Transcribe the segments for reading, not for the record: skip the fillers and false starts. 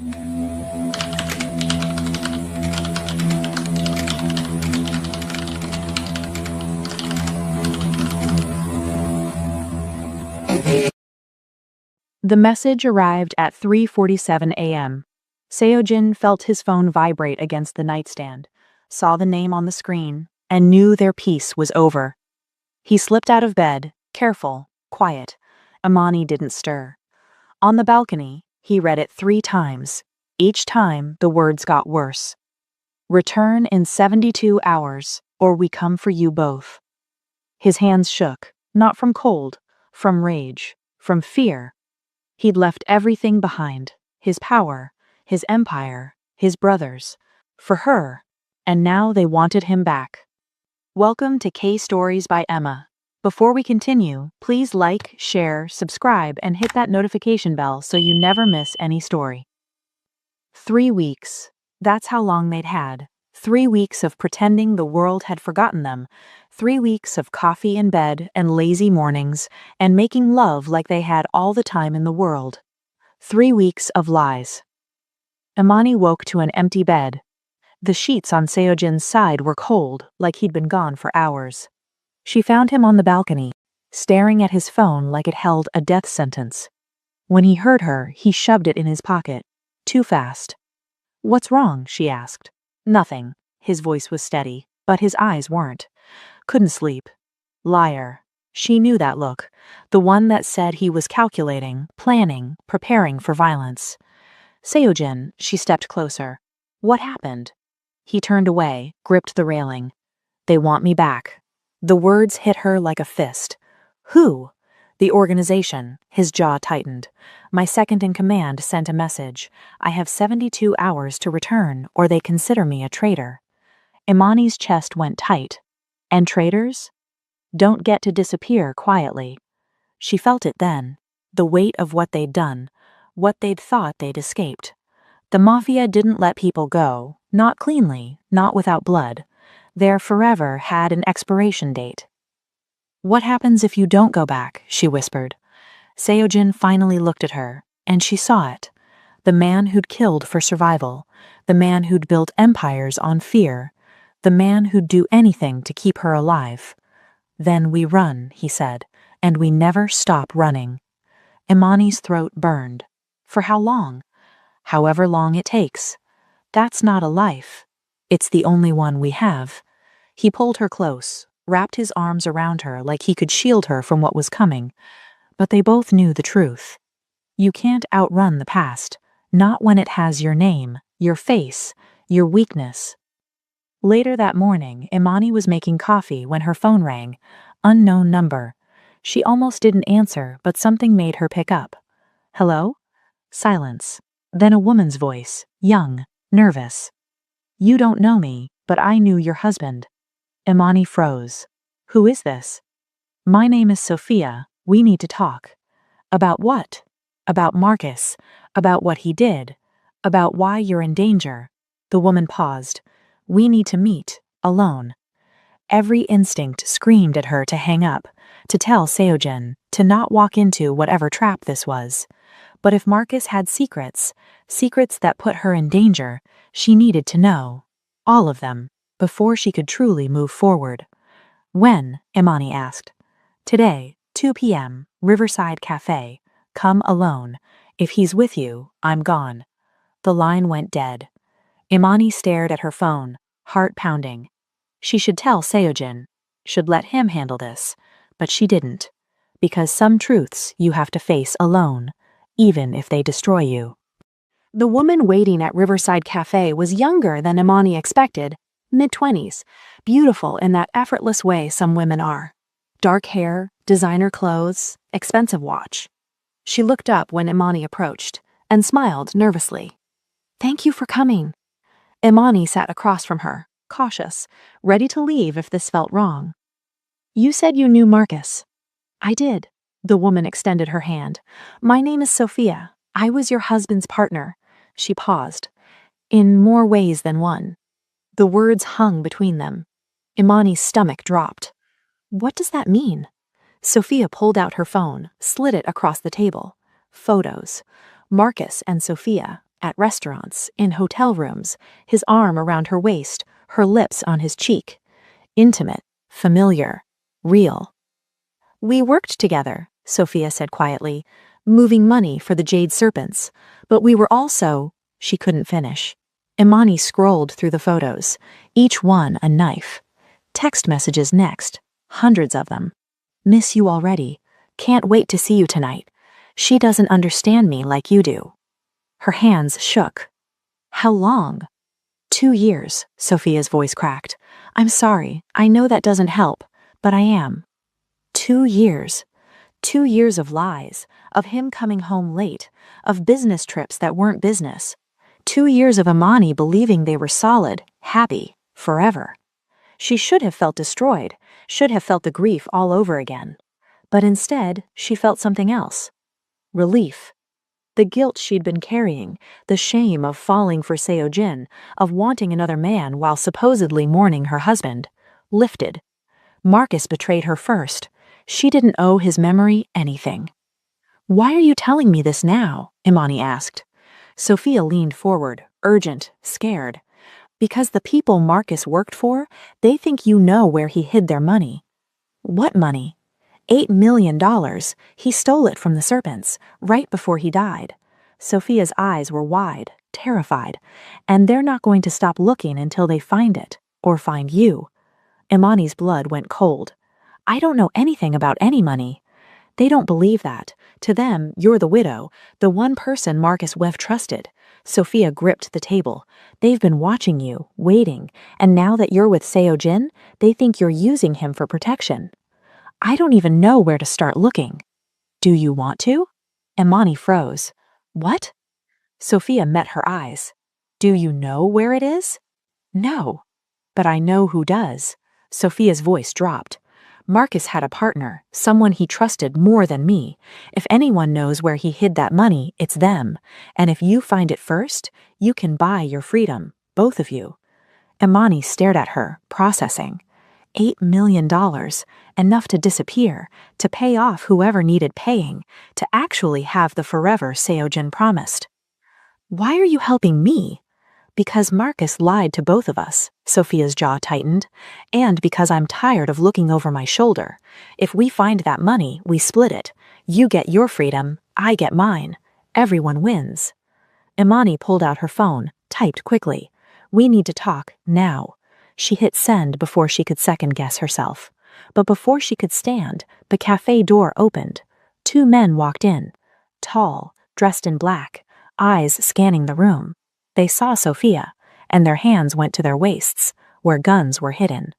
The message arrived at 3:47 a.m. Seojin felt his phone vibrate against the nightstand, saw the name on the screen, and knew their peace was over. He slipped out of bed, careful, quiet. Imani didn't stir. On the balcony, he read it 3 times. Each time, the words got worse. "Return in 72 hours, or we come for you both." His hands shook, not from cold, from rage, from fear. He'd left everything behind, his power, his empire, his brothers, for her, and now they wanted him back. Welcome to K-Stories by Emma. Before we continue, please like, share, subscribe, and hit that notification bell so you never miss any story. 3 weeks. That's how long they'd had. 3 weeks of pretending the world had forgotten them. 3 weeks of coffee in bed and lazy mornings and making love like they had all the time in the world. 3 weeks of lies. Imani woke to an empty bed. The sheets on Seojin's side were cold, like he'd been gone for hours. She found him on the balcony, staring at his phone like it held a death sentence. When he heard her, he shoved it in his pocket. Too fast. "What's wrong?" she asked. "Nothing." His voice was steady, but his eyes weren't. "Couldn't sleep." Liar. She knew that look, the one that said he was calculating, planning, preparing for violence. "Seojin," she stepped closer. "What happened?" He turned away, gripped the railing. "They want me back." The words hit her like a fist. "Who?" "The organization." His jaw tightened. "My second in command sent a message. I have 72 hours to return, or they consider me a traitor." Imani's chest went tight. And traitors? Don't get to disappear quietly. She felt it then, the weight of what they'd done, what they'd thought they'd escaped. The Mafia didn't let people go, not cleanly, not without blood. Their forever had an expiration date. "What happens if you don't go back?" she whispered. Seojin finally looked at her, and she saw it. The man who'd killed for survival, the man who'd built empires on fear, the man who'd do anything to keep her alive. "Then we run," he said, "and we never stop running." Imani's throat burned. For how long? However long it takes. That's not a life. It's the only one we have. He pulled her close, wrapped his arms around her like he could shield her from what was coming. But they both knew the truth. You can't outrun the past, not when it has your name, your face, your weakness. Later that morning, Imani was making coffee when her phone rang. Unknown number. She almost didn't answer, but something made her pick up. "Hello?" Silence. Then a woman's voice, young, nervous. "You don't know me, but I knew your husband." Imani froze. "Who is this?" "My name is Sophia. We need to talk." "About what?" "About Marcus. About what he did. About why you're in danger." The woman paused. "We need to meet, alone." Every instinct screamed at her to hang up, to tell Seojin, to not walk into whatever trap this was. But if Marcus had secrets, secrets that put her in danger, she needed to know. All of them, before she could truly move forward. "When?" Imani asked. "Today, 2 p.m., Riverside Cafe. Come alone. If he's with you, I'm gone." The line went dead. Imani stared at her phone, heart pounding. She should tell Seojin, should let him handle this, but she didn't. Because some truths you have to face alone, even if they destroy you. The woman waiting at Riverside Cafe was younger than Imani expected, mid-20s, beautiful in that effortless way some women are. Dark hair, designer clothes, expensive watch. She looked up when Imani approached, and smiled nervously. "Thank you for coming." Imani sat across from her, cautious, ready to leave if this felt wrong. "You said you knew Marcus." "I did." The woman extended her hand. "My name is Sophia. I was your husband's partner." She paused. "In more ways than one." The words hung between them. Imani's stomach dropped. What does that mean? Sophia pulled out her phone, slid it across the table. Photos. Marcus and Sophia, At restaurants, in hotel rooms, his arm around her waist, her lips on his cheek. Intimate, familiar, real. "We worked together," Sophia said quietly, "moving money for the Jade Serpents. But we were also—" She couldn't finish. Imani scrolled through the photos, each one a knife. Text messages next, hundreds of them. "Miss you already. Can't wait to see you tonight. She doesn't understand me like you do." Her hands shook. "How long?" "2 years," Sophia's voice cracked. "I'm sorry, I know that doesn't help, but I am." 2 years. 2 years of lies, of him coming home late, of business trips that weren't business. 2 years of Imani believing they were solid, happy, forever. She should have felt destroyed, should have felt the grief all over again. But instead, she felt something else. Relief. The guilt she'd been carrying, the shame of falling for Seo-jin, of wanting another man while supposedly mourning her husband, lifted. Marcus betrayed her first. She didn't owe his memory anything. "Why are you telling me this now?" Imani asked. Sophia leaned forward, urgent, scared. "Because the people Marcus worked for, they think you know where he hid their money." "What money?" $8 million. He stole it from the serpents, right before he died. Sophia's eyes were wide, terrified, and they're not going to stop looking until they find it, or find you. Imani's blood went cold. "I don't know anything about any money." "They don't believe that. To them, you're the widow, the one person Marcus Weff trusted." Sophia gripped the table. "They've been watching you, waiting, and now that you're with Seo-jin, they think you're using him for protection." "I don't even know where to start looking." "Do you want to?" Imani froze. "What?" Sophia met her eyes. "Do you know where it is?" "No." "But I know who does." Sophia's voice dropped. "Marcus had a partner, someone he trusted more than me. If anyone knows where he hid that money, it's them. And if you find it first, you can buy your freedom, both of you." Imani stared at her, processing. $8 million, enough to disappear, to pay off whoever needed paying, to actually have the forever Seo-jin promised. "Why are you helping me?" "Because Marcus lied to both of us," Sophia's jaw tightened, "and because I'm tired of looking over my shoulder. If we find that money, we split it. You get your freedom, I get mine. Everyone wins." Imani pulled out her phone, typed quickly. "We need to talk, now." She hit send before she could second-guess herself. But before she could stand, the cafe door opened. 2 men walked in. Tall, dressed in black, eyes scanning the room. They saw Sophia, and their hands went to their waists, where guns were hidden.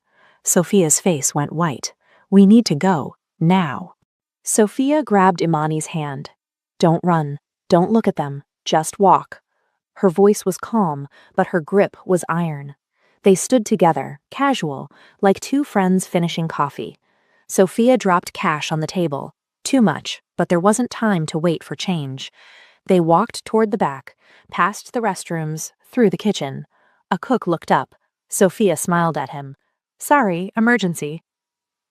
Sophia's face went white. "We need to go, now." Sophia grabbed Imani's hand. "Don't run. Don't look at them. Just walk." Her voice was calm, but her grip was iron. They stood together, casual, like 2 friends finishing coffee. Sophia dropped cash on the table. Too much, but there wasn't time to wait for change. They walked toward the back, past the restrooms, through the kitchen. A cook looked up. Sophia smiled at him. "Sorry, emergency."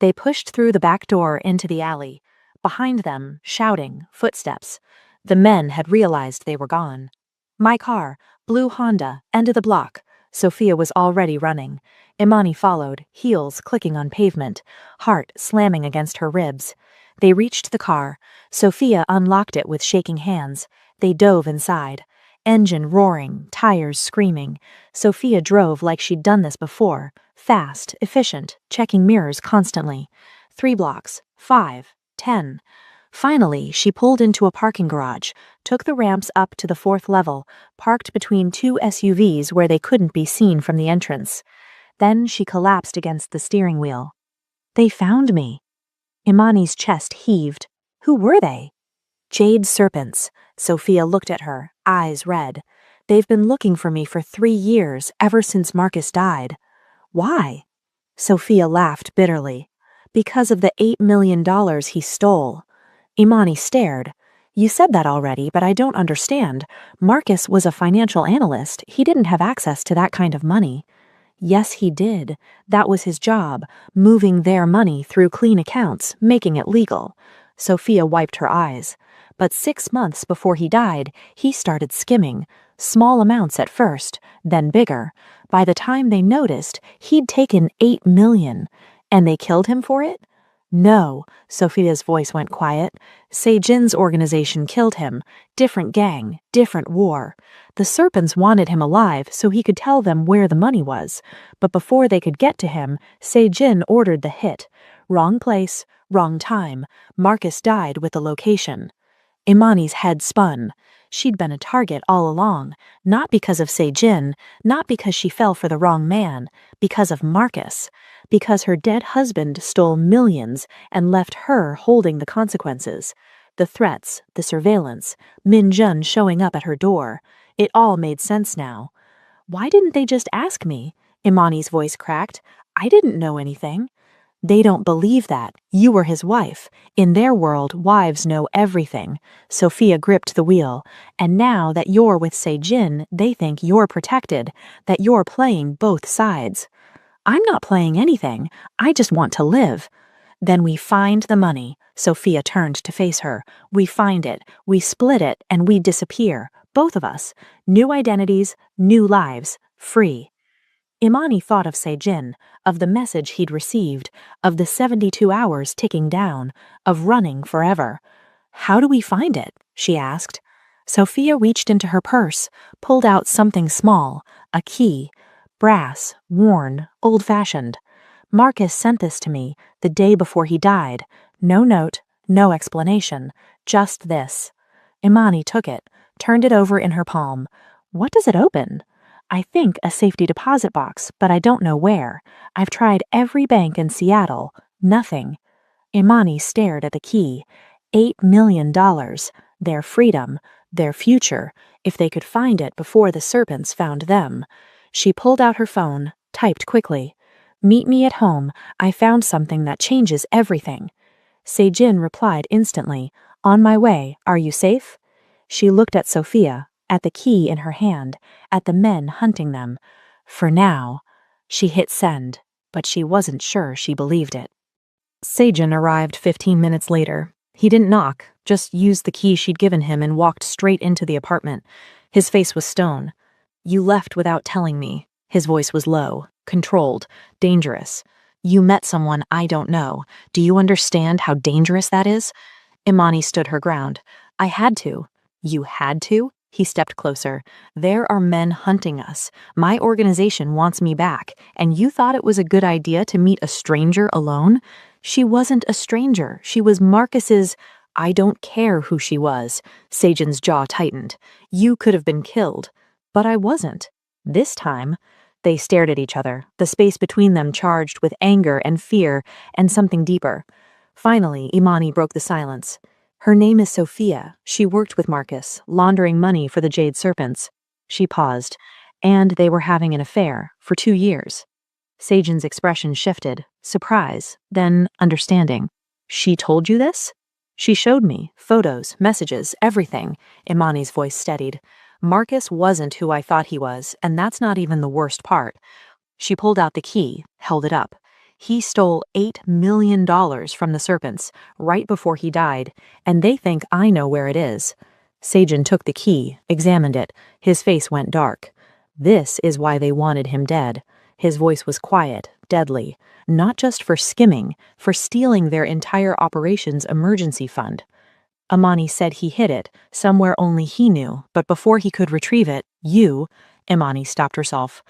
They pushed through the back door into the alley. Behind them, shouting, footsteps. The men had realized they were gone. "My car, blue Honda, end of the block." Sophia was already running. Imani followed, heels clicking on pavement, heart slamming against her ribs. They reached the car. Sophia unlocked it with shaking hands. They dove inside. Engine roaring, tires screaming. Sophia drove like she'd done this before, fast, efficient, checking mirrors constantly. 3 blocks, 5, 10. Finally, she pulled into a parking garage, took the ramps up to the 4th level, parked between 2 SUVs where they couldn't be seen from the entrance. Then she collapsed against the steering wheel. "They found me." Imani's chest heaved. "Who were they?" "Jade Serpents." Sophia looked at her, eyes red. "They've been looking for me for 3 years, ever since Marcus died." "Why?" Sophia laughed bitterly. "Because of the $8 million he stole." Imani stared. "You said that already, but I don't understand. Marcus was a financial analyst. He didn't have access to that kind of money." "Yes, he did. That was his job, moving their money through clean accounts, making it legal." Sophia wiped her eyes. But 6 months before he died, he started skimming, small amounts at first, then bigger. By the time they noticed, he'd taken 8 million. And they killed him for it? No, Sophia's voice went quiet. Se-jin's organization killed him. Different gang, different war. The serpents wanted him alive so he could tell them where the money was. But before they could get to him, Se-jin ordered the hit. Wrong place, wrong time. Marcus died with the location. Imani's head spun. She'd been a target all along, not because of Se-jin, not because she fell for the wrong man, because of Marcus. Because her dead husband stole millions and left her holding the consequences. The threats, the surveillance, Min Jun showing up at her door. It all made sense now. Why didn't they just ask me? Imani's voice cracked. I didn't know anything. They don't believe that. You were his wife. In their world, wives know everything. Sophia gripped the wheel. And now that you're with Se-jin, they think you're protected, that you're playing both sides. I'm not playing anything. I just want to live. Then we find the money. Sophia turned to face her. We find it, we split it, and we disappear. Both of us. New identities, new lives, free. Imani thought of Se-jin, of the message he'd received, of the 72 hours ticking down, of running forever. How do we find it? She asked. Sophia reached into her purse, pulled out something small, a key. Brass, worn, old-fashioned. Marcus sent this to me the day before he died. No note, no explanation, just this. Imani took it, turned it over in her palm. What does it open? I think a safety deposit box, but I don't know where. I've tried every bank in Seattle. Nothing. Imani stared at the key. $8 million. Their freedom, their future, if they could find it before the serpents found them. She pulled out her phone, typed quickly. Meet me at home. I found something that changes everything. Se-jin replied instantly. On my way. Are you safe? She looked at Sophia, at the key in her hand, at the men hunting them. For now. She hit send, but she wasn't sure she believed it. Se-jin arrived 15 minutes later. He didn't knock, just used the key she'd given him and walked straight into the apartment. His face was stone. You left without telling me. His voice was low, controlled, dangerous. You met someone I don't know. Do you understand how dangerous that is? Imani stood her ground. I had to. You had to? He stepped closer. There are men hunting us. My organization wants me back, and you thought it was a good idea to meet a stranger alone? She wasn't a stranger. She was Marcus's. I don't care who she was. Se-jin's jaw tightened. You could have been killed. But I wasn't. This time. They stared at each other, the space between them charged with anger and fear and something deeper. Finally, Imani broke the silence. Her name is Sophia. She worked with Marcus, laundering money for the Jade Serpents. She paused. And they were having an affair for 2 years. Se-jin's expression shifted, surprise, then understanding. She told you this? She showed me, photos, messages, everything. Imani's voice steadied. Marcus wasn't who I thought he was, and that's not even the worst part. She pulled out the key, held it up. He stole $8 million from the serpents, right before he died, and they think I know where it is. Se-jin took the key, examined it. His face went dark. This is why they wanted him dead. His voice was quiet, deadly, not just for skimming, for stealing their entire operations emergency fund. Imani said he hid it, somewhere only he knew, but before he could retrieve it, Imani stopped herself.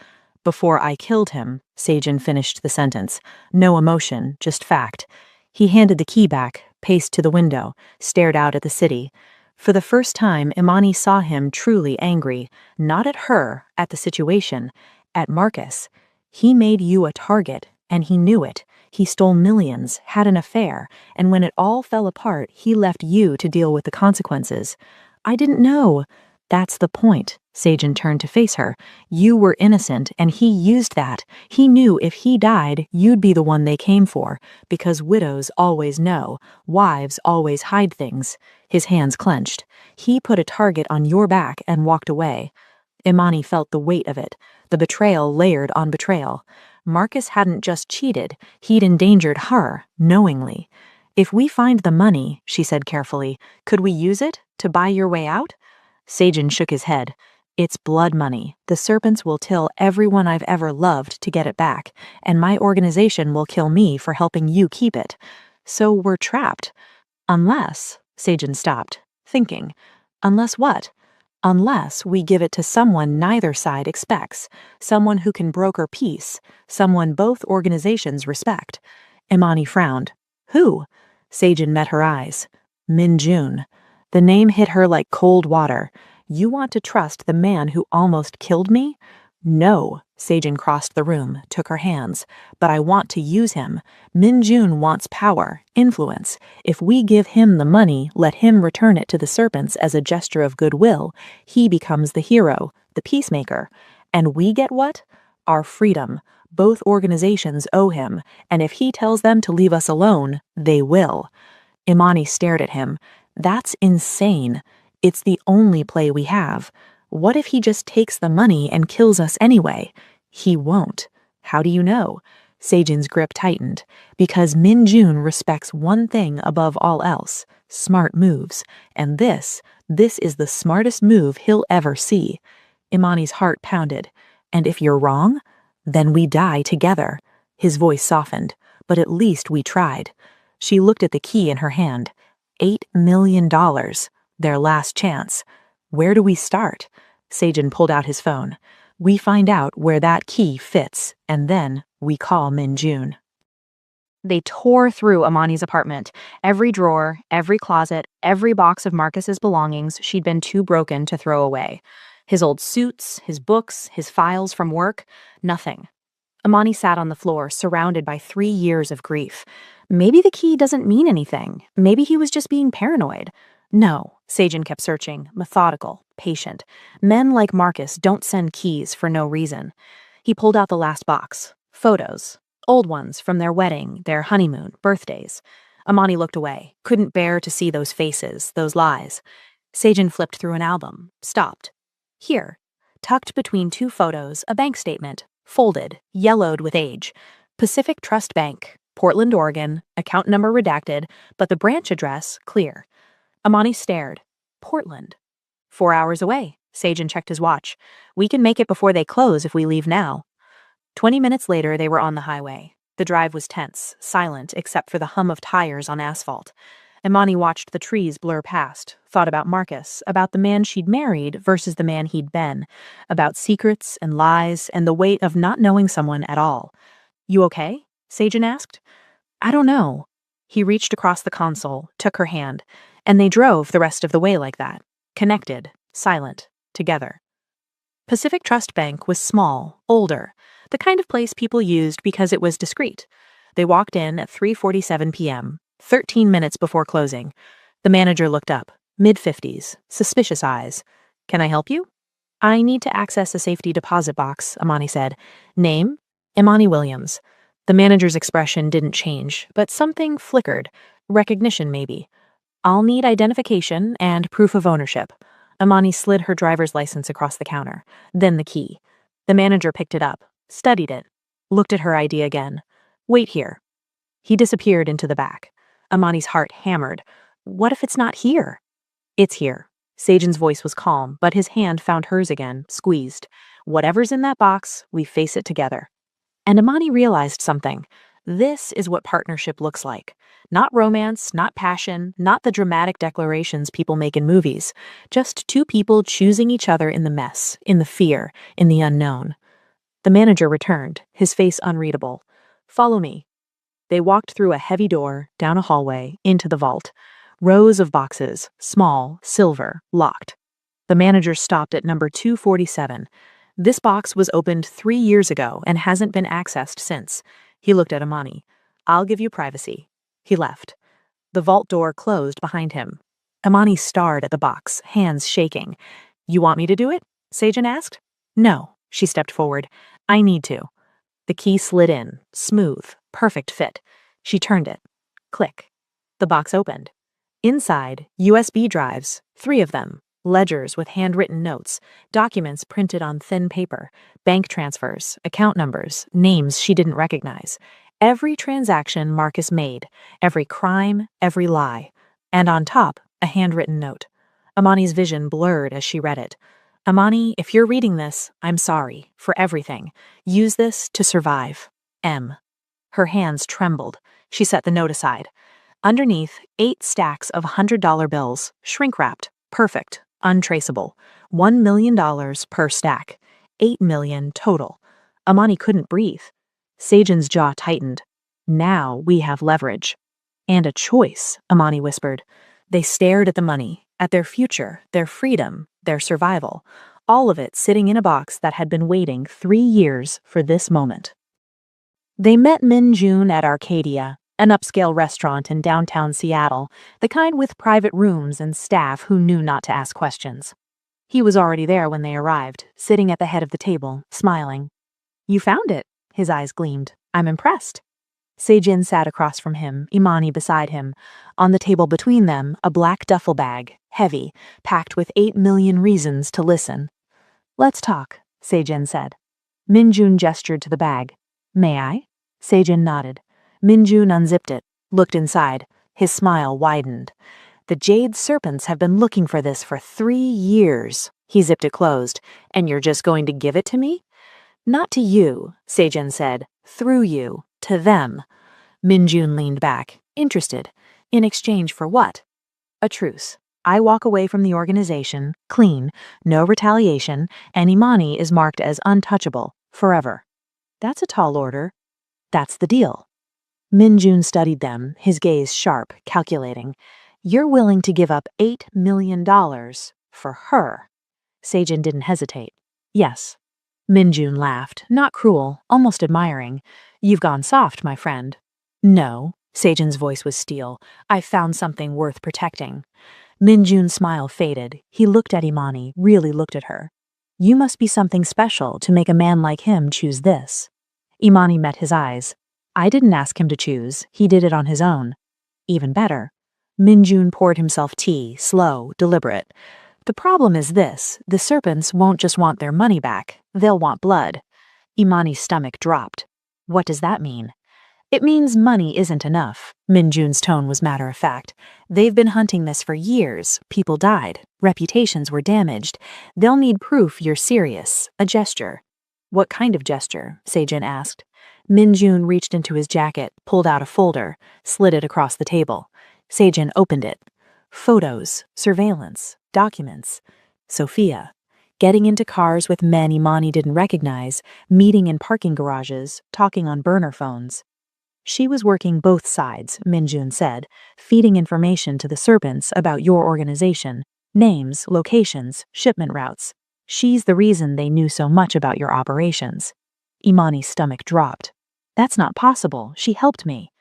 Before I killed him, Se-jin finished the sentence. No emotion, just fact. He handed the key back, paced to the window, stared out at the city. For the first time, Imani saw him truly angry, not at her, at the situation, at Marcus. He made you a target, and he knew it. He stole millions, had an affair, and when it all fell apart, he left you to deal with the consequences. I didn't know. That's the point. Se-jin turned to face her. You were innocent, and he used that. He knew if he died, you'd be the one they came for, because widows always know. Wives always hide things. His hands clenched. He put a target on your back and walked away. Imani felt the weight of it, the betrayal layered on betrayal. Marcus hadn't just cheated, he'd endangered her, knowingly. If we find the money, she said carefully, could we use it to buy your way out? Seijin shook his head. It's blood money. The serpents will kill everyone I've ever loved to get it back, and my organization will kill me for helping you keep it. So we're trapped. Unless, Seijin stopped, thinking. Unless what? Unless we give it to someone neither side expects, someone who can broker peace, someone both organizations respect. Imani frowned. Who? Seijin met her eyes. Min Jun. The name hit her like cold water. You want to trust the man who almost killed me? No. Seijin crossed the room, took her hands. But I want to use him. Min Jun wants power, influence. If we give him the money, let him return it to the serpents as a gesture of goodwill, he becomes the hero, the peacemaker. And we get what? Our freedom. Both organizations owe him, and if he tells them to leave us alone, they will. Imani stared at him. That's insane. It's the only play we have. What if he just takes the money and kills us anyway? He won't. How do you know? Seijin's grip tightened. Because Min Jun respects one thing above all else, smart moves. And this is the smartest move he'll ever see. Imani's heart pounded. And if you're wrong? Then we die together. His voice softened. But at least we tried. She looked at the key in her hand. $8 million. Their last chance. Where do we start? Seijin pulled out his phone. We find out where that key fits, and then we call Min Jun. They tore through Imani's apartment. Every drawer, every closet, every box of Marcus's belongings she'd been too broken to throw away. His old suits, his books, his files from work, nothing. Imani sat on the floor, surrounded by 3 years of grief. Maybe the key doesn't mean anything. Maybe he was just being paranoid. No, Seijin kept searching, methodical, patient. Men like Marcus don't send keys for no reason. He pulled out the last box. Photos. Old ones from their wedding, their honeymoon, birthdays. Imani looked away, couldn't bear to see those faces, those lies. Seijin flipped through an album, stopped. Here, tucked between 2 photos, a bank statement, folded, yellowed with age. Pacific Trust Bank, Portland, Oregon, account number redacted, but the branch address clear. Imani stared. Portland. 4 hours away. Seijin checked his watch. We can make it before they close if we leave now. 20 minutes later, they were on the highway. The drive was tense, silent except for the hum of tires on asphalt. Imani watched the trees blur past, thought about Marcus, about the man she'd married versus the man he'd been, about secrets and lies and the weight of not knowing someone at all. You okay? Seijin asked. I don't know. He reached across the console, took her hand, and they drove the rest of the way like that, connected, silent, together. Pacific Trust Bank was small, older, the kind of place people used because it was discreet. They walked in at 3:47 p.m., 13 minutes before closing. The manager looked up, mid-50s, suspicious eyes. Can I help you? I need to access a safety deposit box, Imani said. Name? Imani Williams. The manager's expression didn't change, but something flickered. Recognition, maybe. I'll need identification and proof of ownership. Imani slid her driver's license across the counter, then the key. The manager picked it up, studied it, looked at her ID again. Wait here. He disappeared into the back. Imani's heart hammered. What if it's not here? It's here. Seijin's voice was calm, but his hand found hers again, squeezed. Whatever's in that box, we face it together. And Imani realized something. This is what partnership looks like. Not romance, not passion, not the dramatic declarations people make in movies. Just 2 people choosing each other in the mess, in the fear, in the unknown. The manager returned, his face unreadable. Follow me. They walked through a heavy door, down a hallway, into the vault. Rows of boxes, small, silver, locked. The manager stopped at number 247. This box was opened 3 years ago and hasn't been accessed since. He looked at Imani. I'll give you privacy. He left. The vault door closed behind him. Imani stared at the box, hands shaking. You want me to do it? Seijin asked. No. She stepped forward. I need to. The key slid in, smooth, perfect fit. She turned it. Click. The box opened. Inside, USB drives, 3 of them, ledgers with handwritten notes, documents printed on thin paper, bank transfers, account numbers, names she didn't recognize. Every transaction Marcus made, every crime, every lie. And on top, a handwritten note. Amani's vision blurred as she read it. Amani, if you're reading this, I'm sorry for everything. Use this to survive. M. Her hands trembled. She set the note aside. Underneath, 8 stacks of $100 bills, shrink-wrapped, perfect, untraceable. $1 million per stack. 8 million total. Amani couldn't breathe. Sajin's jaw tightened. Now we have leverage. And a choice, Amani whispered. They stared at the money, at their future, their freedom, their survival. All of it sitting in a box that had been waiting 3 years for this moment. They met Min Jun at Arcadia, an upscale restaurant in downtown Seattle, the kind with private rooms and staff who knew not to ask questions. He was already there when they arrived, sitting at the head of the table, smiling. You found it, his eyes gleamed. I'm impressed. Sejin sat across from him, Imani beside him. On the table between them, a black duffel bag, heavy, packed with 8 million reasons to listen. Let's talk, Sejin said. Minjun gestured to the bag. May I? Sejin nodded. Minjun unzipped it, looked inside. His smile widened. The jade serpents have been looking for this for 3 years. He zipped it closed. And you're just going to give it to me? Not to you, Sejin said. Through you. To them. Minjun leaned back, interested. In exchange for what? A truce. I walk away from the organization, clean, no retaliation, and Imani is marked as untouchable, forever. That's a tall order. That's the deal. Minjun studied them, his gaze sharp, calculating. You're willing to give up $8 million for her. Sejin didn't hesitate. Yes. Minjun laughed, not cruel, almost admiring. You've gone soft, my friend. No, Sejin's voice was steel. I found something worth protecting. Minjun's smile faded. He looked at Imani, really looked at her. You must be something special to make a man like him choose this. Imani met his eyes. I didn't ask him to choose. He did it on his own. Even better. Minjun poured himself tea, slow, deliberate. The problem is this. The serpents won't just want their money back. They'll want blood. Imani's stomach dropped. What does that mean? It means money isn't enough. Minjun's tone was matter-of-fact. They've been hunting this for years. People died. Reputations were damaged. They'll need proof you're serious. A gesture. What kind of gesture? Sejin asked. Minjun reached into his jacket, pulled out a folder, slid it across the table. Sejin opened it. Photos, surveillance, documents. Sophia. Getting into cars with men Imani didn't recognize, meeting in parking garages, talking on burner phones. She was working both sides, Minjun said, feeding information to the serpents about your organization, names, locations, shipment routes. She's the reason they knew so much about your operations. Imani's stomach dropped. That's not possible. She helped me.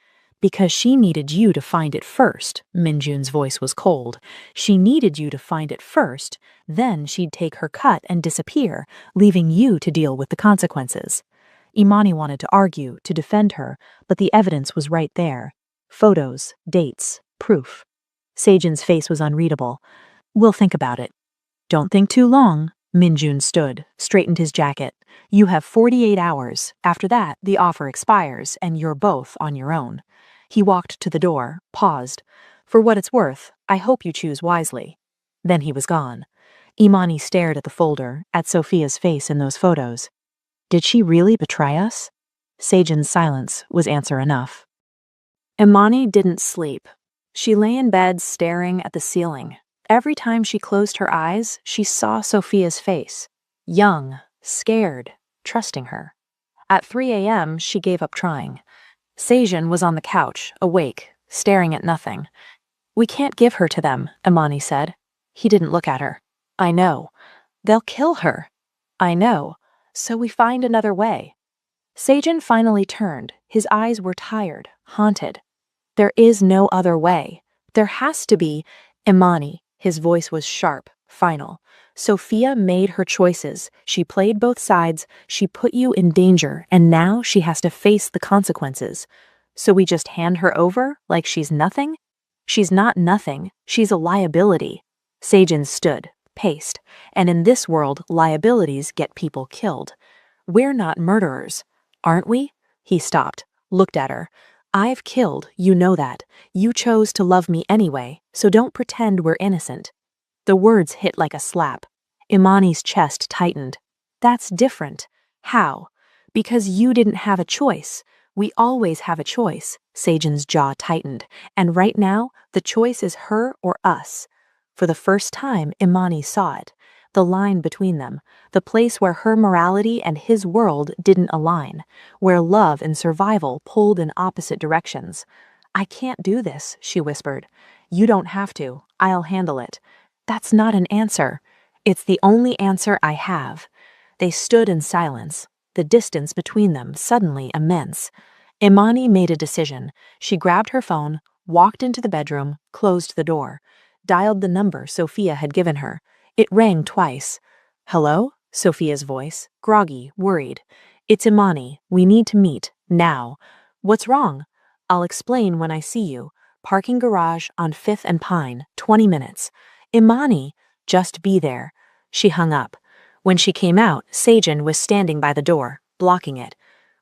Because she needed you to find it first. Minjun's voice was cold. She needed you to find it first, then she'd take her cut and disappear, leaving you to deal with the consequences. Imani wanted to argue, to defend her, but the evidence was right there. Photos, dates, proof. Sejin's face was unreadable. We'll think about it. Don't think too long. Minjun stood, straightened his jacket. You have 48 hours. After that, the offer expires, and you're both on your own. He walked to the door, paused. For what it's worth, I hope you choose wisely. Then he was gone. Imani stared at the folder, at Sophia's face in those photos. Did she really betray us? Sejin's silence was answer enough. Imani didn't sleep. She lay in bed staring at the ceiling. Every time she closed her eyes, she saw Sophia's face. Young, scared, trusting her. At 3 a.m., she gave up trying. Sejin was on the couch, awake, staring at nothing. We can't give her to them, Imani said. He didn't look at her. I know. They'll kill her. I know. So we find another way. Sejin finally turned. His eyes were tired, haunted. There is no other way. There has to be. Imani. His voice was sharp, final. Sophia made her choices. She played both sides. She put you in danger, and now she has to face the consequences. So we just hand her over like she's nothing? She's not nothing. She's a liability. Sejin stood, paced, and in this world, liabilities get people killed. We're not murderers, aren't we? He stopped. looked at her. I've killed, you know that. You chose to love me anyway, so don't pretend we're innocent. The words hit like a slap. Imani's chest tightened. That's different. How? Because you didn't have a choice. We always have a choice. Sajan's jaw tightened, and right now, the choice is her or us. For the first time, Imani saw it. The line between them, the place where her morality and his world didn't align, where love and survival pulled in opposite directions. I can't do this, she whispered. You don't have to. I'll handle it. That's not an answer. It's the only answer I have. They stood in silence, the distance between them suddenly immense. Imani made a decision. She grabbed her phone, walked into the bedroom, closed the door, dialed the number Sophia had given her. It rang twice. Hello? Sophia's voice, groggy, worried. It's Imani. We need to meet, now. What's wrong? I'll explain when I see you. Parking garage on 5th and Pine, 20 minutes. Imani, just be there. She hung up. When she came out, Sajan was standing by the door, blocking it.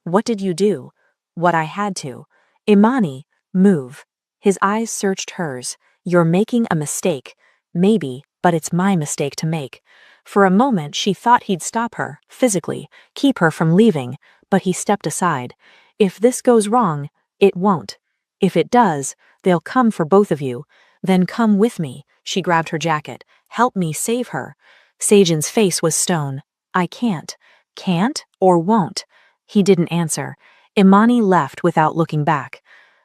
What did you do? What I had to. Imani, move. His eyes searched hers. You're making a mistake. Maybe, but it's my mistake to make. For a moment, she thought he'd stop her, physically, keep her from leaving, but he stepped aside. If this goes wrong, it won't. If it does, they'll come for both of you. Then come with me. She grabbed her jacket. Help me save her. Sajan's face was stone. I can't. Can't or won't? He didn't answer. Imani left without looking back.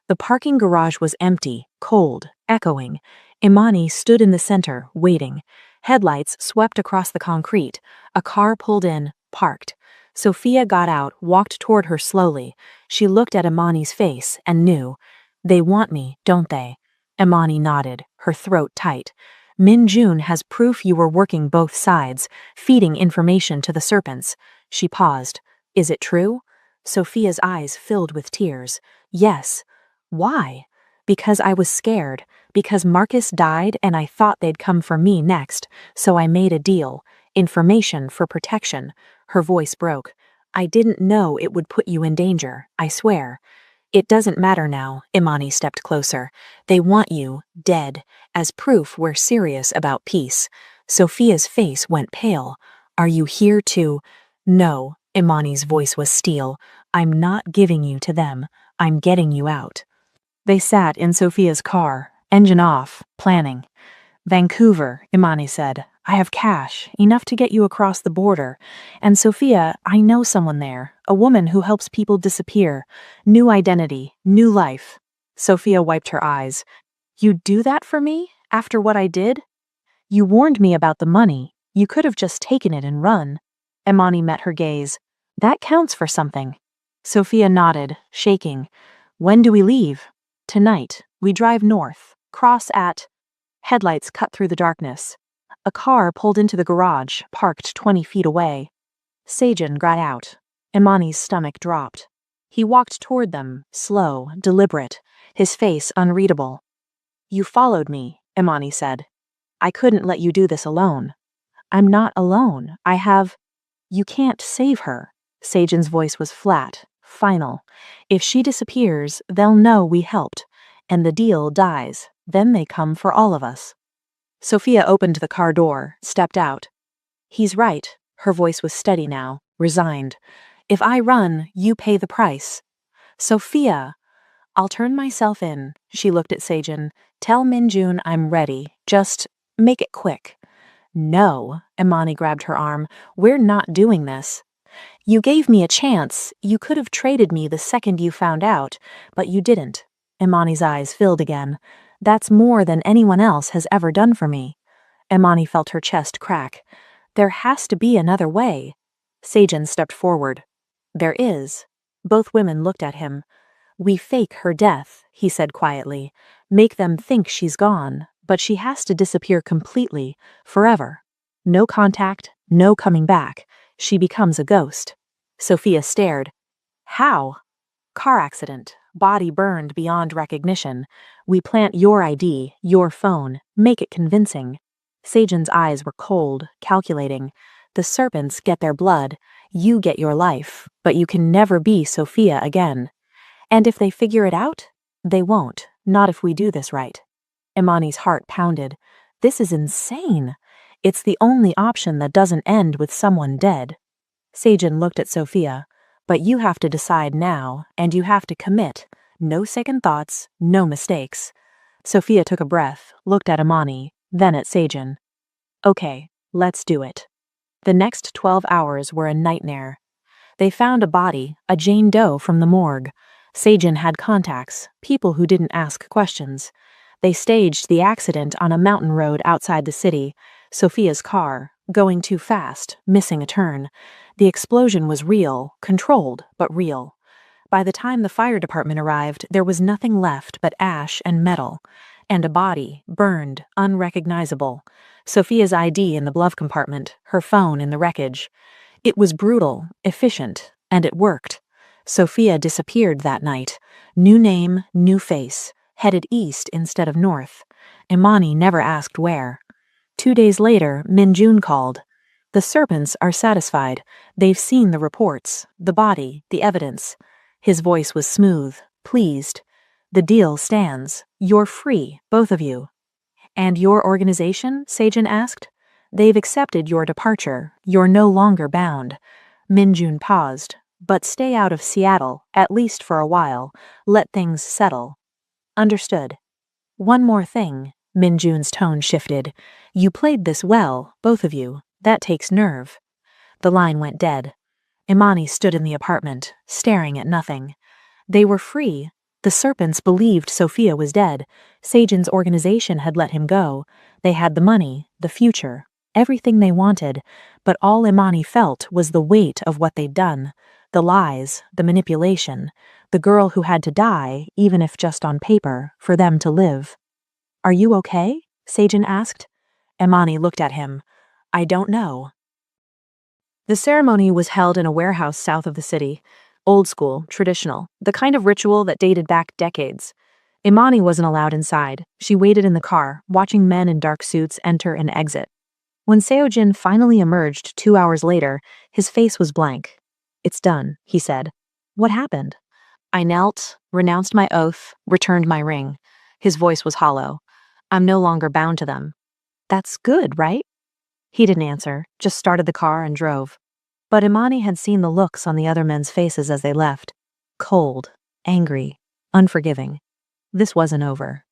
The parking garage was empty, cold, echoing. Imani stood in the center, waiting. Headlights swept across the concrete. A car pulled in, parked. Sophia got out, walked toward her slowly. She looked at Imani's face and knew. They want me, don't they? Imani nodded, her throat tight. Min Jun has proof you were working both sides, feeding information to the serpents. She paused. Is it true? Sophia's eyes filled with tears. Yes. Why? Because I was scared. Because Marcus died and I thought they'd come for me next, so I made a deal. Information for protection. Her voice broke. I didn't know it would put you in danger, I swear. It doesn't matter now, Imani stepped closer. They want you, dead, as proof we're serious about peace. Sophia's face went pale. Are you here to— No, Imani's voice was steel. I'm not giving you to them. I'm getting you out. They sat in Sophia's car, engine off, planning. Vancouver, Imani said. I have cash, enough to get you across the border. And Sophia, I know someone there, a woman who helps people disappear. New identity, new life. Sophia wiped her eyes. You'd do that for me? After what I did? You warned me about the money. You could have just taken it and run. Imani met her gaze. That counts for something. Sophia nodded, shaking. When do we leave? Tonight. We drive north. Cross at— Headlights cut through the darkness. A car pulled into the garage, parked 20 feet away. Sajan got out. Imani's stomach dropped. He walked toward them, slow, deliberate, his face unreadable. You followed me, Imani said. I couldn't let you do this alone. I'm not alone. I have— You can't save her. Sajan's voice was flat, final. If she disappears, they'll know we helped, and the deal dies. Then they come for all of us. Sophia opened the car door, stepped out. He's right. Her voice was steady now, resigned. If I run, you pay the price. Sophia! I'll turn myself in. She looked at Sajan. Tell Min Jun I'm ready. Just make it quick. No, Imani grabbed her arm. We're not doing this. You gave me a chance. You could have traded me the second you found out, but you didn't. Imani's eyes filled again. That's more than anyone else has ever done for me. Imani felt her chest crack. There has to be another way. Sajan stepped forward. There is. Both women looked at him. We fake her death, he said quietly. Make them think she's gone, but she has to disappear completely, forever. No contact, no coming back. She becomes a ghost. Sophia stared. How? Car accident. Body burned beyond recognition. We plant your ID, your phone, make it convincing. Sajan's eyes were cold, calculating. The serpents get their blood, you get your life, but you can never be Sophia again. And if they figure it out? They won't, not if we do this right. Imani's heart pounded. This is insane. It's the only option that doesn't end with someone dead. Seijin looked at Sophia. But you have to decide now, and you have to commit. No second thoughts, no mistakes. Sophia took a breath, looked at Imani, then at Seijin. Okay, let's do it. The next 12 hours were a nightmare. They found a body, a Jane Doe from the morgue. Seijin had contacts, people who didn't ask questions. They staged the accident on a mountain road outside the city. Sophia's car, going too fast, missing a turn. The explosion was real, controlled, but real. By the time the fire department arrived, there was nothing left but ash and metal. And a body, burned, unrecognizable. Sophia's ID in the glove compartment, her phone in the wreckage. It was brutal, efficient, and it worked. Sophia disappeared that night. New name, new face, headed east instead of north. Imani never asked where. 2 days later, Min-jun called. The serpents are satisfied. They've seen the reports, the body, the evidence. His voice was smooth, pleased. The deal stands. You're free, both of you. And your organization? Seijin asked. They've accepted your departure. You're no longer bound. Min-jun paused. But stay out of Seattle, at least for a while. Let things settle. Understood. One more thing. Min-jun's tone shifted. You played this well, both of you. That takes nerve. The line went dead. Imani stood in the apartment, staring at nothing. They were free. The serpents believed Sophia was dead. Seijin's organization had let him go. They had the money, the future, everything they wanted, but all Imani felt was the weight of what they'd done. The lies, the manipulation, the girl who had to die, even if just on paper, for them to live. Are you okay? Seijin asked. Imani looked at him. I don't know. The ceremony was held in a warehouse south of the city. Old school, traditional, the kind of ritual that dated back decades. Imani wasn't allowed inside. She waited in the car, watching men in dark suits enter and exit. When Seojin finally emerged 2 hours later, his face was blank. It's done, he said. What happened? I knelt, renounced my oath, returned my ring. His voice was hollow. I'm no longer bound to them. That's good, right? He didn't answer, just started the car and drove. But Imani had seen the looks on the other men's faces as they left. Cold, angry, unforgiving. This wasn't over.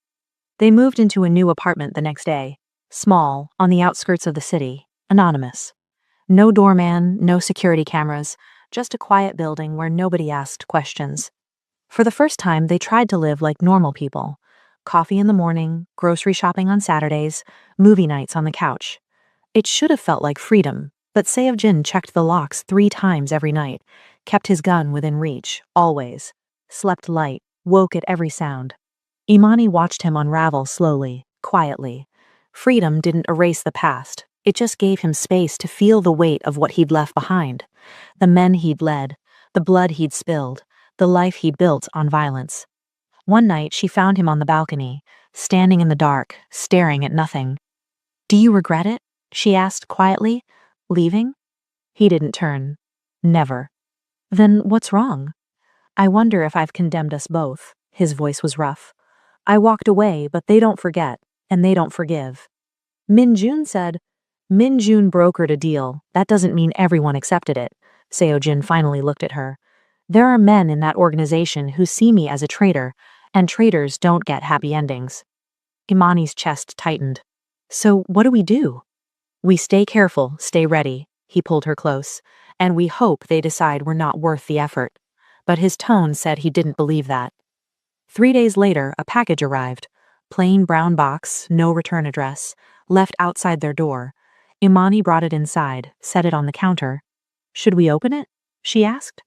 They moved into a new apartment the next day. Small, on the outskirts of the city, anonymous. No doorman, no security cameras, just a quiet building where nobody asked questions. For the first time, they tried to live like normal people. Coffee in the morning, grocery shopping on Saturdays, movie nights on the couch. It should have felt like freedom, but Seojin checked the locks 3 times every night, kept his gun within reach, always. Slept light, woke at every sound. Imani watched him unravel slowly, quietly. Freedom didn't erase the past. It just gave him space to feel the weight of what he'd left behind. The men he'd led, the blood he'd spilled, the life he'd built on violence. One night she found him on the balcony, standing in the dark, staring at nothing. Do you regret it? She asked quietly. Leaving? He didn't turn. Never. Then what's wrong? I wonder if I've condemned us both. His voice was rough. I walked away, but they don't forget, and they don't forgive. Min-jun said, Min-jun brokered a deal. That doesn't mean everyone accepted it. Seojin finally looked at her. There are men in that organization who see me as a traitor, and traitors don't get happy endings. Imani's chest tightened. So what do we do? We stay careful, stay ready. He pulled her close. And we hope they decide we're not worth the effort. But his tone said he didn't believe that. 3 days later, a package arrived. Plain brown box, no return address, left outside their door. Imani brought it inside, set it on the counter. Should we open it? She asked.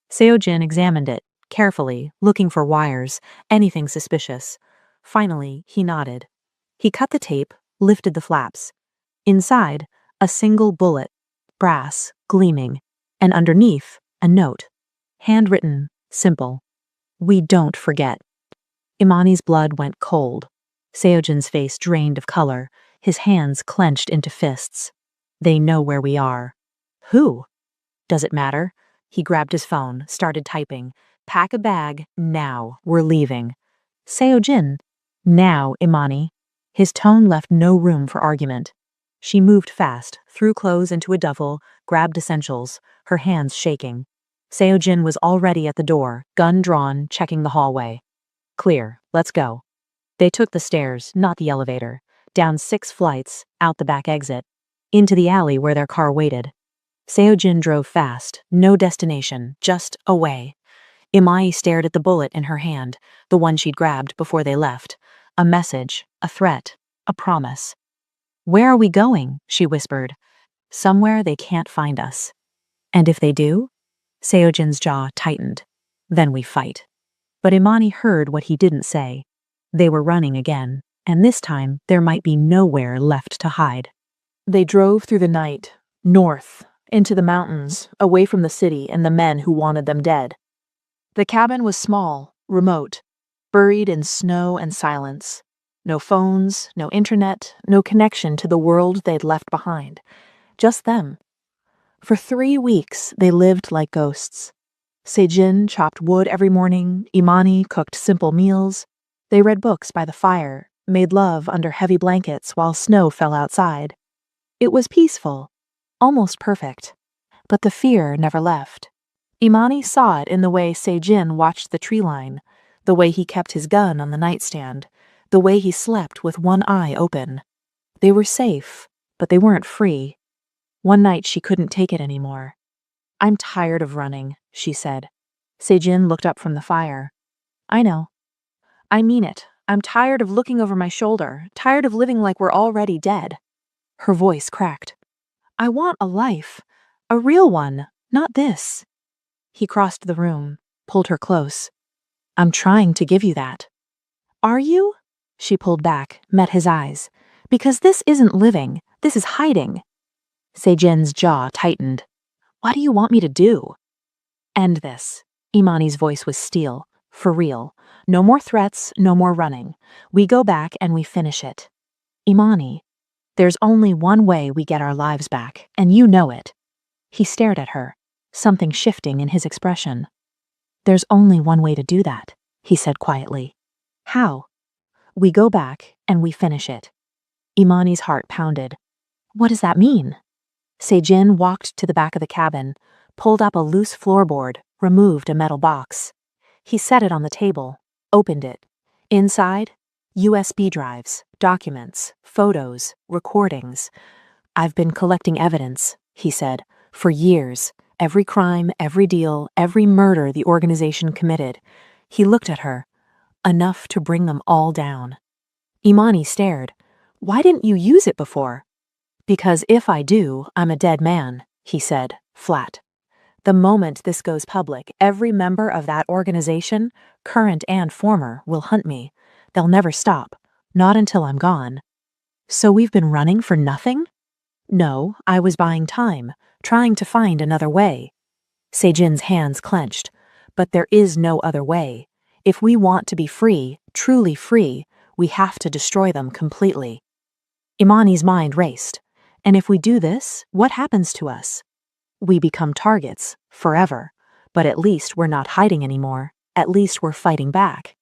Seojin examined it, carefully, looking for wires, anything suspicious. Finally, he nodded. He cut the tape, lifted the flaps. Inside, a single bullet, brass, gleaming, and underneath, a note. Handwritten, simple. We don't forget. Imani's blood went cold. Seojin's face drained of color, his hands clenched into fists. They know where we are. Who? Does it matter? He grabbed his phone, started typing. Pack a bag, now, we're leaving. Seojin. Now, Imani. His tone left no room for argument. She moved fast, threw clothes into a duffel, grabbed essentials, her hands shaking. Seojin was already at the door, gun drawn, checking the hallway. Clear, let's go. They took the stairs, not the elevator, down 6 flights, out the back exit, into the alley where their car waited. Seojin drove fast, no destination, just away. Imai stared at the bullet in her hand, the one she'd grabbed before they left. A message, a threat, a promise. Where are we going? She whispered. Somewhere they can't find us. And if they do? Seojin's jaw tightened. Then we fight. But Imani heard what he didn't say. They were running again, and this time there might be nowhere left to hide. They drove through the night, north, into the mountains, away from the city and the men who wanted them dead. The cabin was small, remote, buried in snow and silence. No phones, no internet, no connection to the world they'd left behind. Just them. For 3 weeks, they lived like ghosts. Sejin chopped wood every morning, Imani cooked simple meals. They read books by the fire, made love under heavy blankets while snow fell outside. It was peaceful, almost perfect. But the fear never left. Imani saw it in the way Sejin watched the tree line, the way he kept his gun on the nightstand, the way he slept with one eye open. They were safe, but they weren't free. One night she couldn't take it anymore. I'm tired of running, she said. Sejin looked up from the fire. I know. I mean it. I'm tired of looking over my shoulder, tired of living like we're already dead. Her voice cracked. I want a life. A real one, not this. He crossed the room, pulled her close. I'm trying to give you that. Are you? She pulled back, met his eyes. Because this isn't living, this is hiding. Sejin's jaw tightened. What do you want me to do? End this. Imani's voice was steel. For real. No more threats, no more running. We go back and we finish it. Imani, there's only one way we get our lives back, and you know it. He stared at her, something shifting in his expression. There's only one way to do that, he said quietly. How? We go back and we finish it. Imani's heart pounded. What does that mean? Sejin walked to the back of the cabin, pulled up a loose floorboard, removed a metal box. He set it on the table, opened it. Inside, USB drives, documents, photos, recordings. I've been collecting evidence, he said, for years. Every crime, every deal, every murder the organization committed. He looked at her. Enough to bring them all down. Imani stared. Why didn't you use it before? Because if I do, I'm a dead man, he said, flat. The moment this goes public, every member of that organization, current and former, will hunt me. They'll never stop. Not until I'm gone. So we've been running for nothing? No, I was buying time, trying to find another way. Sejin's hands clenched. But there is no other way. If we want to be free, truly free, we have to destroy them completely. Imani's mind raced. And if we do this, what happens to us? We become targets, forever. But at least we're not hiding anymore. At least we're fighting back.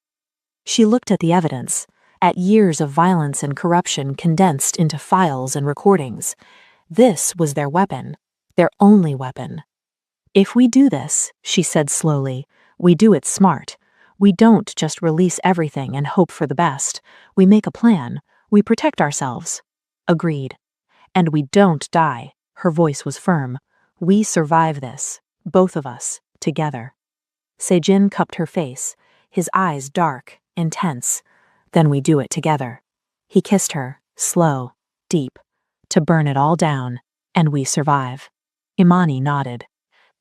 She looked at the evidence, at years of violence and corruption condensed into files and recordings. This was their weapon, their only weapon. If we do this, she said slowly, we do it smart. We don't just release everything and hope for the best. We make a plan. We protect ourselves. Agreed. And we don't die. Her voice was firm. We survive this, both of us, together. Sejin cupped her face, his eyes dark, intense. Then we do it together. He kissed her, slow, deep, to burn it all down, and we survive. Imani nodded.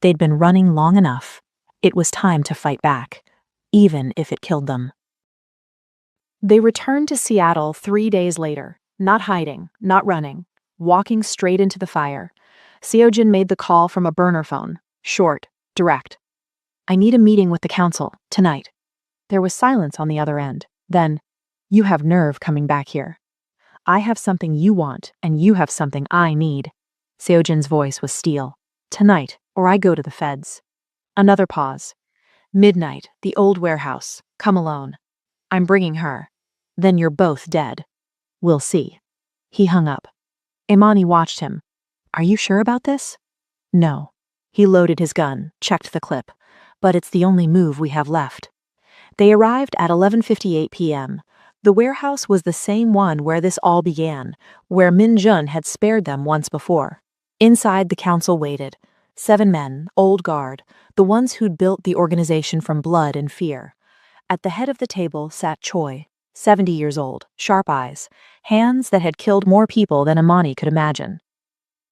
They'd been running long enough. It was time to fight back, even if it killed them. They returned to Seattle 3 days later, not hiding, not running, walking straight into the fire. Seojin made the call from a burner phone, short, direct. I need a meeting with the council, tonight. There was silence on the other end. Then, you have nerve coming back here. I have something you want, and you have something I need. Seojin's voice was steel. Tonight, or I go to the feds. Another pause. Midnight, the old warehouse. Come alone. I'm bringing her. Then you're both dead. We'll see. He hung up. Imani watched him. Are you sure about this? No. He loaded his gun, checked the clip. But it's the only move we have left. They arrived at 11:58 p.m. The warehouse was the same one where this all began, where Min Jun had spared them once before. Inside, the council waited. 7 men, old guard, the ones who'd built the organization from blood and fear. At the head of the table sat Choi, 70 years old, sharp eyes, hands that had killed more people than Imani could imagine.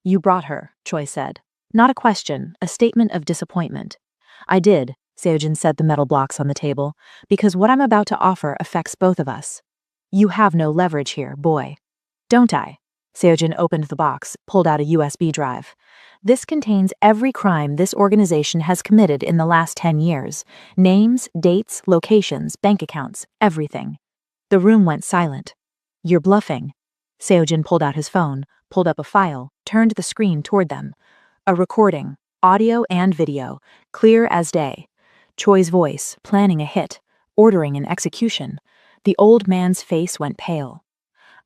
You brought her, Choi said. Not a question, a statement of disappointment. I did, Seojin said, the metal blocks on the table, because what I'm about to offer affects both of us. You have no leverage here, boy. Don't I? Seojin opened the box, pulled out a USB drive. This contains every crime this organization has committed in the last 10 years. Names, dates, locations, bank accounts, everything. The room went silent. You're bluffing. Seojin pulled out his phone, pulled up a file, turned the screen toward them. A recording, audio and video, clear as day. Choi's voice, planning a hit, ordering an execution. The old man's face went pale.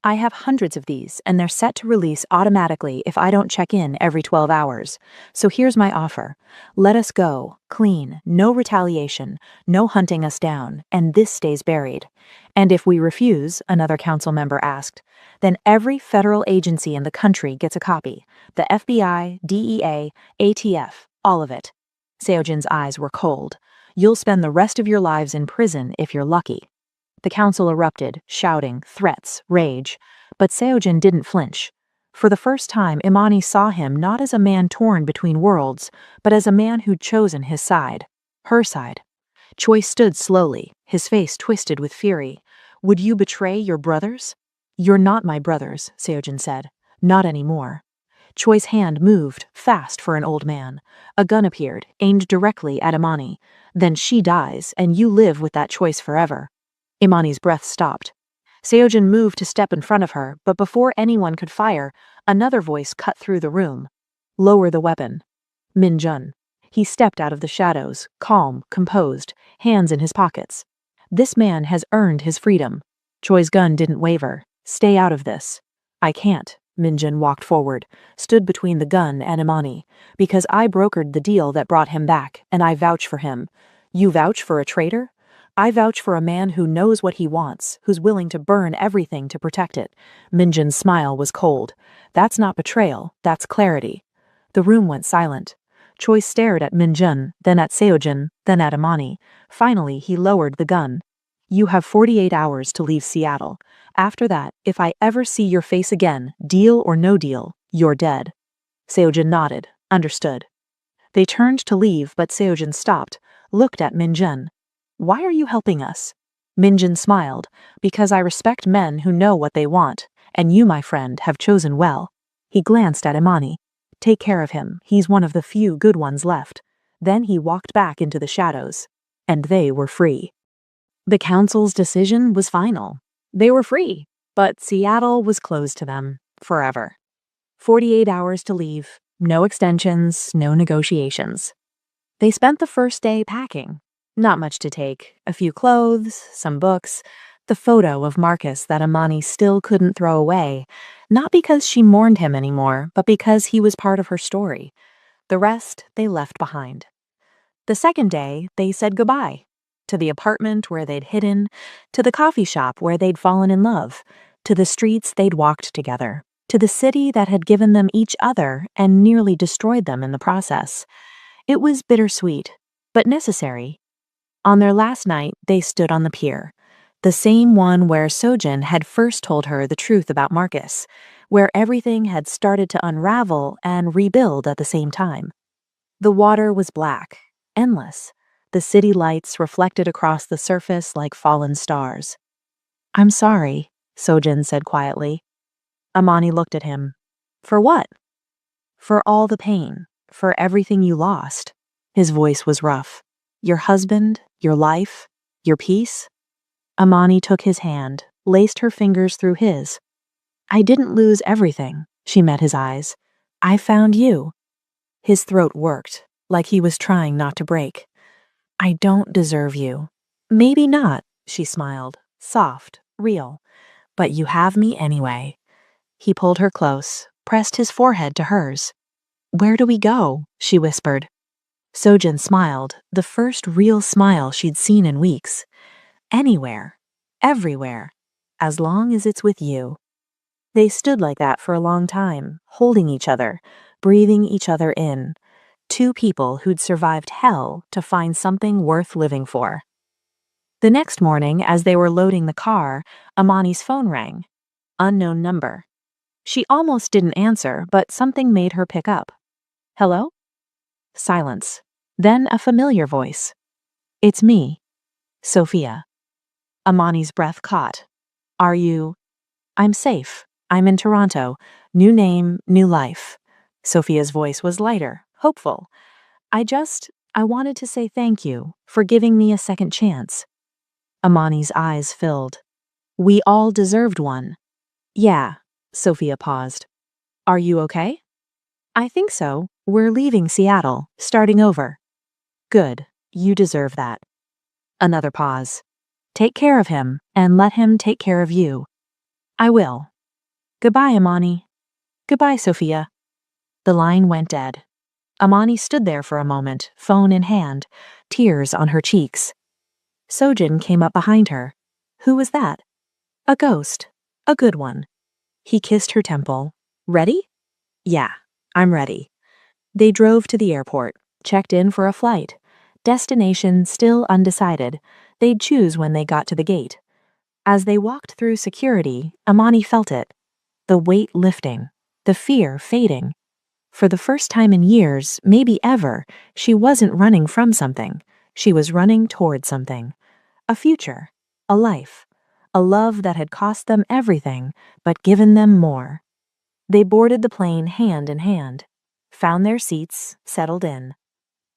I have hundreds of these, and they're set to release automatically if I don't check in every 12 hours. So here's my offer. Let us go, clean, no retaliation, no hunting us down, and this stays buried. And if we refuse, another council member asked, then every federal agency in the country gets a copy. The FBI, DEA, ATF, all of it. Seojin's eyes were cold. You'll spend the rest of your lives in prison if you're lucky. The council erupted, shouting, threats, rage. But Seojin didn't flinch. For the first time, Imani saw him not as a man torn between worlds, but as a man who'd chosen his side. Her side. Choi stood slowly, his face twisted with fury. Would you betray your brothers? You're not my brothers, Seojin said. Not anymore. Choi's hand moved, fast for an old man. A gun appeared, aimed directly at Imani. Then she dies, and you live with that choice forever. Imani's breath stopped. Seojin moved to step in front of her, but before anyone could fire, another voice cut through the room. Lower the weapon. Min Jun. He stepped out of the shadows, calm, composed, hands in his pockets. This man has earned his freedom. Choi's gun didn't waver. Stay out of this. I can't. Min Jun walked forward, stood between the gun and Imani, because I brokered the deal that brought him back, and I vouch for him. You vouch for a traitor? I vouch for a man who knows what he wants, who's willing to burn everything to protect it. Min Jun's smile was cold. That's not betrayal, that's clarity. The room went silent. Choi stared at Min Jun, then at Seojin, then at Imani. Finally, he lowered the gun. You have 48 hours to leave Seattle. After that, if I ever see your face again, deal or no deal, you're dead. Seojin nodded, understood. They turned to leave, but Seojin stopped, looked at Min Jun. Why are you helping us? Min Jun smiled, because I respect men who know what they want, and you, my friend, have chosen well. He glanced at Imani. Take care of him, he's one of the few good ones left. Then he walked back into the shadows. And they were free. The council's decision was final. They were free, but Seattle was closed to them, forever. 48 hours to leave, no extensions, no negotiations. They spent the first day packing. Not much to take, a few clothes, some books, the photo of Marcus that Imani still couldn't throw away, not because she mourned him anymore, but because he was part of her story. The rest they left behind. The second day, they said goodbye. To the apartment where they'd hidden, to the coffee shop where they'd fallen in love, to the streets they'd walked together, to the city that had given them each other and nearly destroyed them in the process. It was bittersweet, but necessary. On their last night, they stood on the pier, the same one where Seojin had first told her the truth about Marcus, where everything had started to unravel and rebuild at the same time. The water was black, endless, the city lights reflected across the surface like fallen stars. I'm sorry, Seojin said quietly. Imani looked at him. For what? For all the pain, for everything you lost. His voice was rough. Your husband, your life, your peace? Imani took his hand, laced her fingers through his. I didn't lose everything, she met his eyes. I found you. His throat worked, like he was trying not to break. I don't deserve you. Maybe not, she smiled, soft, real. But you have me anyway. He pulled her close, pressed his forehead to hers. Where do we go? She whispered. Sojin smiled, the first real smile she'd seen in weeks. Anywhere. Everywhere. As long as it's with you. They stood like that for a long time, holding each other, breathing each other in. Two people who'd survived hell to find something worth living for. The next morning, as they were loading the car, Amani's phone rang. Unknown number. She almost didn't answer, but something made her pick up. Hello? Silence. Then a familiar voice. It's me. Sophia. Amani's breath caught. Are you? I'm safe. I'm in Toronto. New name, new life. Sophia's voice was lighter, hopeful. I wanted to say thank you for giving me a second chance. Amani's eyes filled. We all deserved one. Yeah, Sophia paused. Are you okay? I think so. We're leaving Seattle, starting over. Good. You deserve that. Another pause. Take care of him, and let him take care of you. I will. Goodbye, Amani. Goodbye, Sophia. The line went dead. Amani stood there for a moment, phone in hand, tears on her cheeks. Sojin came up behind her. Who was that? A ghost. A good one. He kissed her temple. Ready? Yeah, I'm ready. They drove to the airport, checked in for a flight. Destination still undecided. They'd choose when they got to the gate. As they walked through security, Amani felt it. The weight lifting, the fear fading. For the first time in years, maybe ever, she wasn't running from something. She was running toward something. A future, a life, a love that had cost them everything, but given them more. They boarded the plane hand in hand, found their seats, settled in.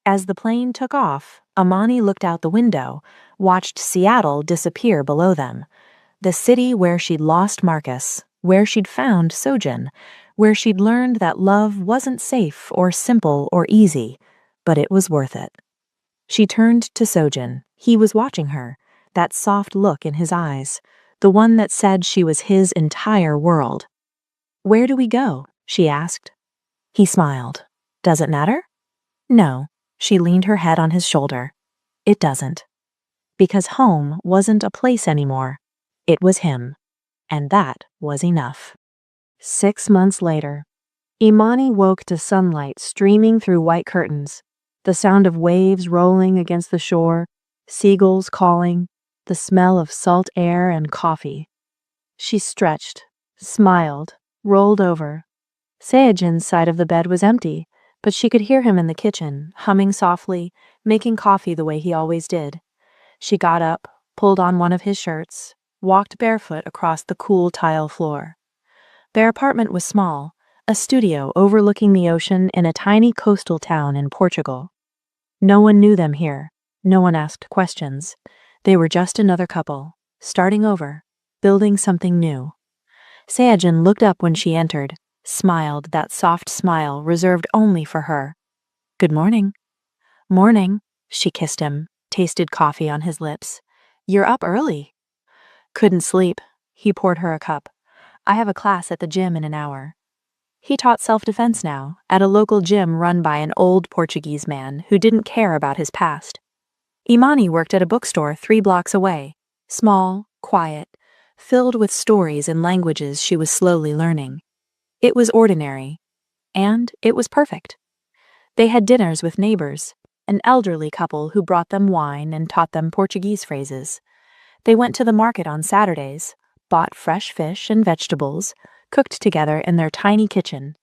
As the plane took off, Amani looked out the window, watched Seattle disappear below them. The city where she'd lost Marcus, where she'd found Sojin, where she'd learned that love wasn't safe or simple or easy, but it was worth it. She turned to Sojin. He was watching her, that soft look in his eyes, the one that said she was his entire world. Where do we go? She asked. He smiled. Does it matter? No. She leaned her head on his shoulder. It doesn't. Because home wasn't a place anymore. It was him. And that was enough. 6 months later, Imani woke to sunlight streaming through white curtains, the sound of waves rolling against the shore, seagulls calling, the smell of salt air and coffee. She stretched, smiled, rolled over. Seojin's side of the bed was empty, but she could hear him in the kitchen, humming softly, making coffee the way he always did. She got up, pulled on one of his shirts, walked barefoot across the cool tile floor. Their apartment was small, a studio overlooking the ocean in a tiny coastal town in Portugal. No one knew them here. No one asked questions. They were just another couple, starting over, building something new. Seojin looked up when she entered, smiled that soft smile reserved only for her. Good morning. Morning. She kissed him, tasted coffee on his lips. You're up early. Couldn't sleep. He poured her a cup. I have a class at the gym in an hour. He taught self-defense now, at a local gym run by an old Portuguese man who didn't care about his past. Imani worked at a bookstore 3 blocks away, small, quiet, filled with stories and languages she was slowly learning. It was ordinary, and it was perfect. They had dinners with neighbors, an elderly couple who brought them wine and taught them Portuguese phrases. They went to the market on Saturdays, bought fresh fish and vegetables, cooked together in their tiny kitchen.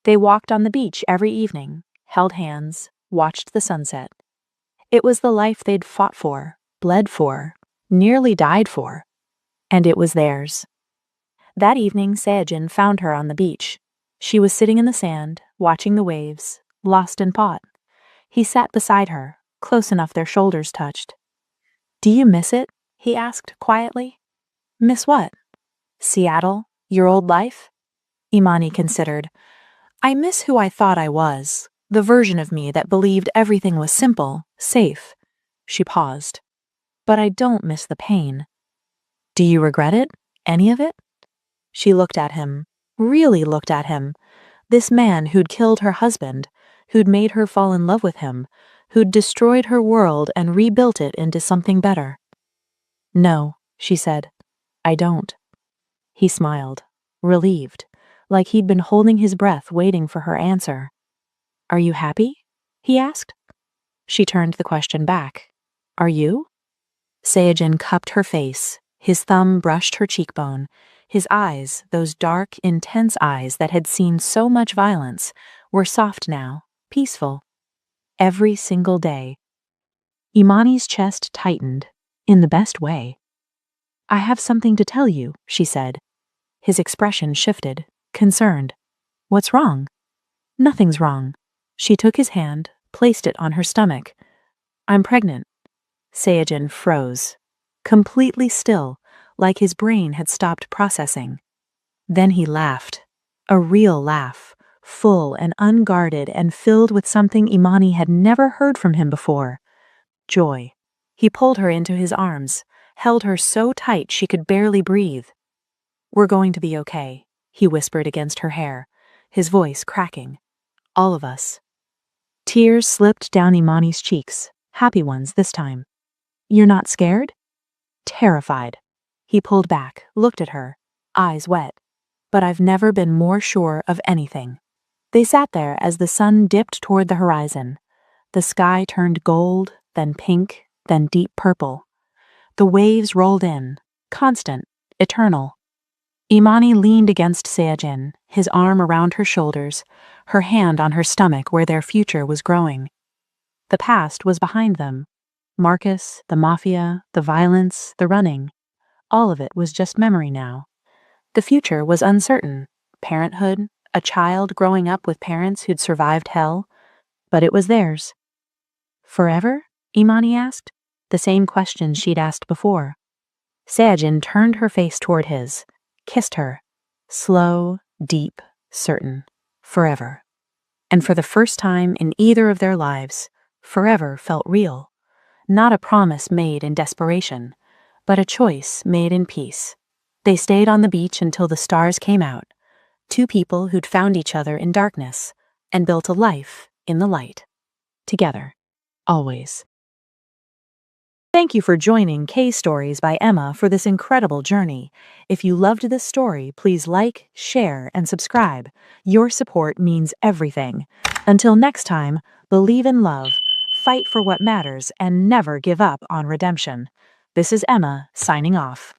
They walked on the beach every evening, held hands, watched the sunset. It was the life they'd fought for, bled for, nearly died for, and it was theirs. That evening, Seojin found her on the beach. She was sitting in the sand, watching the waves, lost in thought. He sat beside her, close enough their shoulders touched. Do you miss it? He asked quietly. Miss what? Seattle? Your old life? Imani considered. I miss who I thought I was, the version of me that believed everything was simple, safe. She paused. But I don't miss the pain. Do you regret it? Any of it? She looked at him, really looked at him. This man who'd killed her husband, who'd made her fall in love with him, who'd destroyed her world and rebuilt it into something better. No, she said, I don't. He smiled, relieved, like he'd been holding his breath waiting for her answer. Are you happy? He asked. She turned the question back. Are you? Seojin cupped her face. His thumb brushed her cheekbone. His eyes, those dark, intense eyes that had seen so much violence, were soft now, peaceful. Every single day. Imani's chest tightened, in the best way. I have something to tell you, she said. His expression shifted, concerned. What's wrong? Nothing's wrong. She took his hand, placed it on her stomach. I'm pregnant. Seojin froze, completely still, like his brain had stopped processing. Then he laughed, a real laugh, full and unguarded and filled with something Imani had never heard from him before. Joy. He pulled her into his arms, held her so tight she could barely breathe. We're going to be okay, he whispered against her hair, his voice cracking. All of us. Tears slipped down Imani's cheeks, happy ones this time. You're not scared? Terrified. He pulled back, looked at her, eyes wet. But I've never been more sure of anything. They sat there as the sun dipped toward the horizon. The sky turned gold, then pink, then deep purple. The waves rolled in, constant, eternal. Imani leaned against Seojin, his arm around her shoulders, her hand on her stomach where their future was growing. The past was behind them. Marcus, the mafia, the violence, the running. All of it was just memory now. The future was uncertain. Parenthood, a child growing up with parents who'd survived hell. But it was theirs. Forever? Imani asked, the same question she'd asked before. Seojin turned her face toward his, kissed her. Slow, deep, certain. Forever. And for the first time in either of their lives, forever felt real. Not a promise made in desperation, but a choice made in peace. They stayed on the beach until the stars came out, two people who'd found each other in darkness and built a life in the light. Together. Always. Thank you for joining K-Stories by Emma for this incredible journey. If you loved this story, please like, share, and subscribe. Your support means everything. Until next time, believe in love, fight for what matters, and never give up on redemption. This is Emma, signing off.